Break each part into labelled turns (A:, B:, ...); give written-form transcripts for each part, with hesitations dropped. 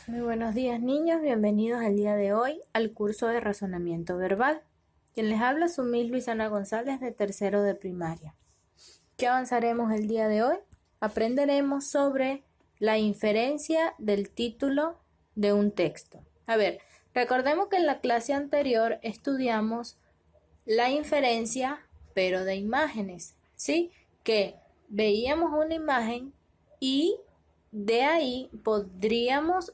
A: Muy buenos días, niños, bienvenidos el día de hoy al curso de razonamiento verbal. Quien les habla es su Miss Luisana González de tercero de primaria. ¿Qué avanzaremos el día de hoy? Aprenderemos sobre la inferencia del título de un texto. A ver, recordemos que en la clase anterior estudiamos la inferencia, pero de imágenes, ¿sí? Que veíamos una imagen y de ahí podríamos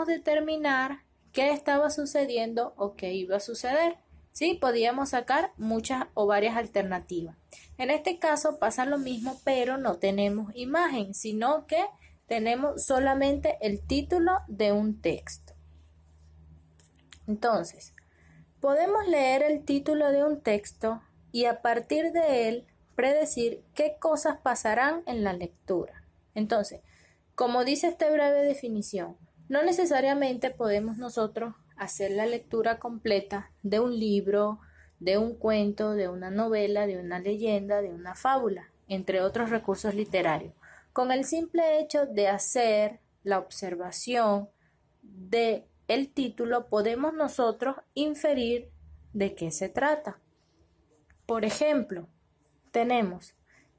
A: determinar qué estaba sucediendo o qué iba a suceder. ¿Sí? Podíamos sacar muchas o varias alternativas. En este caso pasa lo mismo, pero no tenemos imagen, sino que tenemos solamente el título de un texto. Entonces, podemos leer el título de un texto y a partir de él predecir qué cosas pasarán en la lectura. Entonces, como dice esta breve definición, no necesariamente podemos nosotros hacer la lectura completa de un libro, de un cuento, de una novela, de una leyenda, de una fábula, entre otros recursos literarios. Con el simple hecho de hacer la observación de el título, podemos nosotros inferir de qué se trata. Por ejemplo, tenemos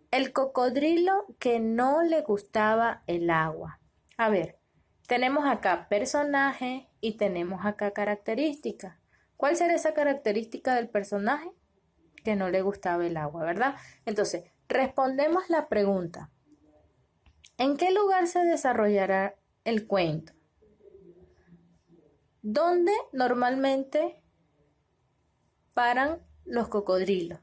A: el cocodrilo que no le gustaba el agua. A ver, tenemos acá personaje y tenemos acá característica. ¿Cuál será esa característica del personaje? Que no le gustaba el agua, ¿verdad? Entonces, respondemos la pregunta. ¿En qué lugar se desarrollará el cuento? ¿Dónde normalmente paran los cocodrilos?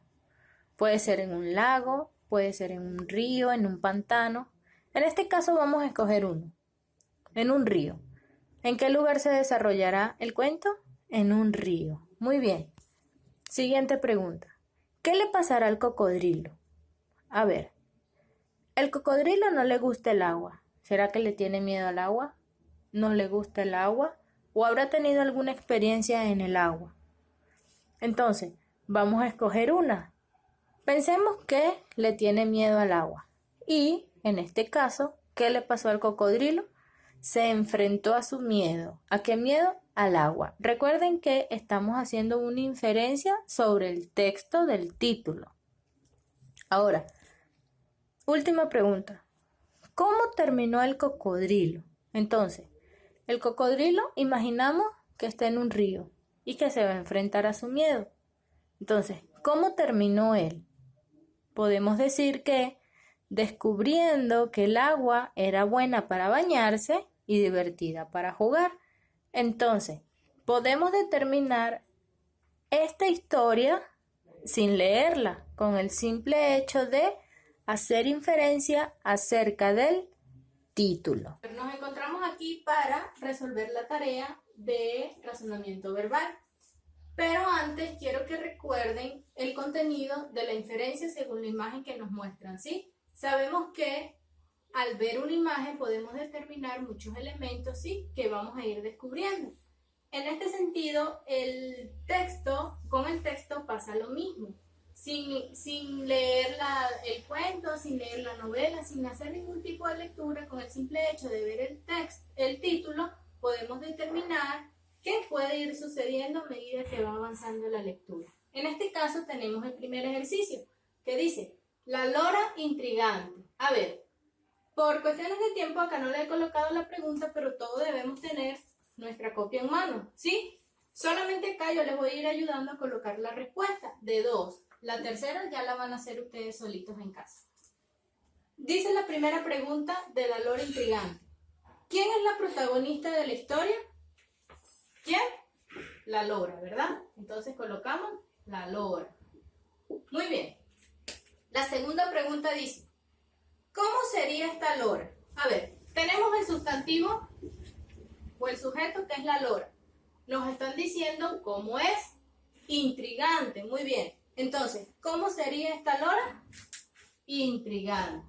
A: Puede ser en un lago, puede ser en un río, en un pantano. En este caso vamos a escoger uno, en un río. ¿En qué lugar se desarrollará el cuento? En un río. Muy bien. Siguiente pregunta. ¿Qué le pasará al cocodrilo? A ver, el cocodrilo no le gusta el agua. ¿Será que le tiene miedo al agua? ¿No le gusta el agua? ¿O habrá tenido alguna experiencia en el agua? Entonces, vamos a escoger una. Pensemos que le tiene miedo al agua. Y, en este caso, ¿qué le pasó al cocodrilo? Se enfrentó a su miedo. ¿A qué miedo? Al agua. Recuerden que estamos haciendo una inferencia sobre el texto del título. Ahora, última pregunta. ¿Cómo terminó el cocodrilo? Entonces, el cocodrilo imaginamos que está en un río y que se va a enfrentar a su miedo. Entonces, ¿cómo terminó él? Podemos decir que descubriendo que el agua era buena para bañarse y divertida para jugar. Entonces, podemos determinar esta historia sin leerla, con el simple hecho de hacer inferencia acerca del título. Nos encontramos aquí para resolver la tarea de razonamiento verbal. Pero antes quiero que recuerden el contenido de la inferencia según la imagen que nos muestran, ¿sí? Sabemos que al ver una imagen podemos determinar muchos elementos, ¿sí? Que vamos a ir descubriendo. En este sentido, con el texto pasa lo mismo. Sin leer el cuento, sin leer la novela, sin hacer ningún tipo de lectura, con el simple hecho de ver el título, podemos determinar qué puede ir sucediendo a medida que va avanzando la lectura. En este caso tenemos el primer ejercicio que dice, la lora intrigante. A ver, por cuestiones de tiempo acá no le he colocado la pregunta, pero todos debemos tener nuestra copia en mano, ¿sí? Solamente acá yo les voy a ir ayudando a colocar la respuesta de 2. La tercera ya la van a hacer ustedes solitos en casa. Dice la primera pregunta de la lora intrigante. ¿Quién es la protagonista de la historia? ¿Quién? La lora, ¿verdad? Entonces colocamos la lora. Muy bien. La segunda pregunta dice, ¿cómo sería esta lora? A ver, tenemos el sustantivo o el sujeto que es la lora. Nos están diciendo cómo es intrigante. Muy bien. Entonces, ¿cómo sería esta lora? Intrigante.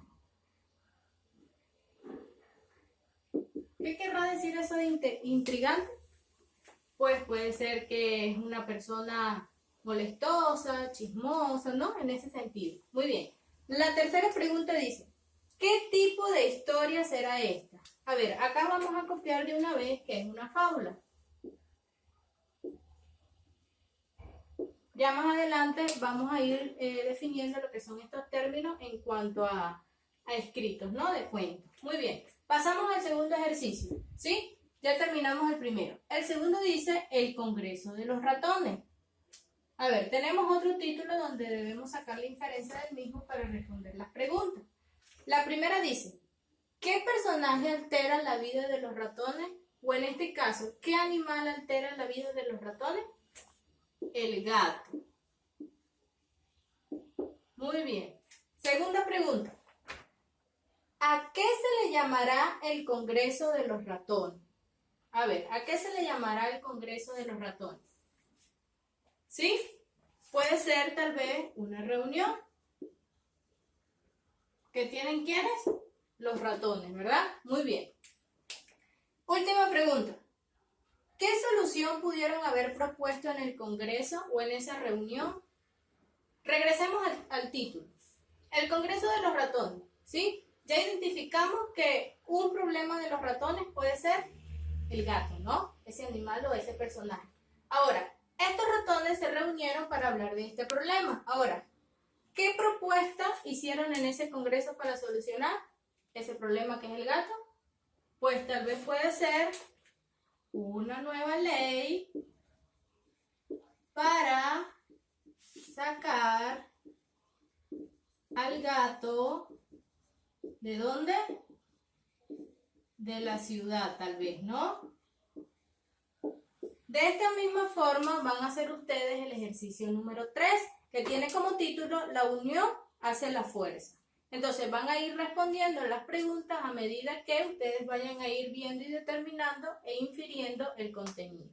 A: ¿Qué querrá decir eso de intrigante? Pues puede ser que es una persona molestosa, chismosa, ¿no? En ese sentido. Muy bien. La tercera pregunta dice, ¿Qué tipo de historia será esta? A ver, acá vamos a copiar de una vez que es una fábula. Ya más adelante vamos a ir definiendo lo que son estos términos en cuanto a escritos, ¿no? De cuentos. Muy bien. Pasamos al segundo ejercicio, ¿sí? Ya terminamos el primero. El segundo dice el Congreso de los Ratones. A ver, tenemos otro título donde debemos sacar la inferencia del mismo para responder las preguntas. La primera dice, ¿qué personaje altera la vida de los ratones? O en este caso, ¿qué animal altera la vida de los ratones? El gato. Muy bien. Segunda pregunta. ¿A qué se le llamará el Congreso de los Ratones? A ver, ¿a qué se le llamará el Congreso de los Ratones? ¿Sí? Puede ser tal vez una reunión. ¿Qué tienen quiénes? Los ratones, ¿verdad? Muy bien. Última pregunta. ¿Qué solución pudieron haber propuesto en el Congreso o en esa reunión? Regresemos al título. El Congreso de los Ratones, ¿sí? Ya identificamos que un problema de los ratones puede ser el gato, ¿no? Ese animal o ese personaje. Ahora, estos ratones se reunieron para hablar de este problema. Ahora, ¿qué propuesta hicieron en ese Congreso para solucionar ese problema que es el gato? Pues tal vez puede ser una nueva ley para sacar al gato, ¿de dónde? De la ciudad, tal vez, ¿no? De esta misma forma van a hacer ustedes el ejercicio número 3, que tiene como título La unión hace la fuerza. Entonces van a ir respondiendo las preguntas a medida que ustedes vayan a ir viendo y determinando e infiriendo el contenido.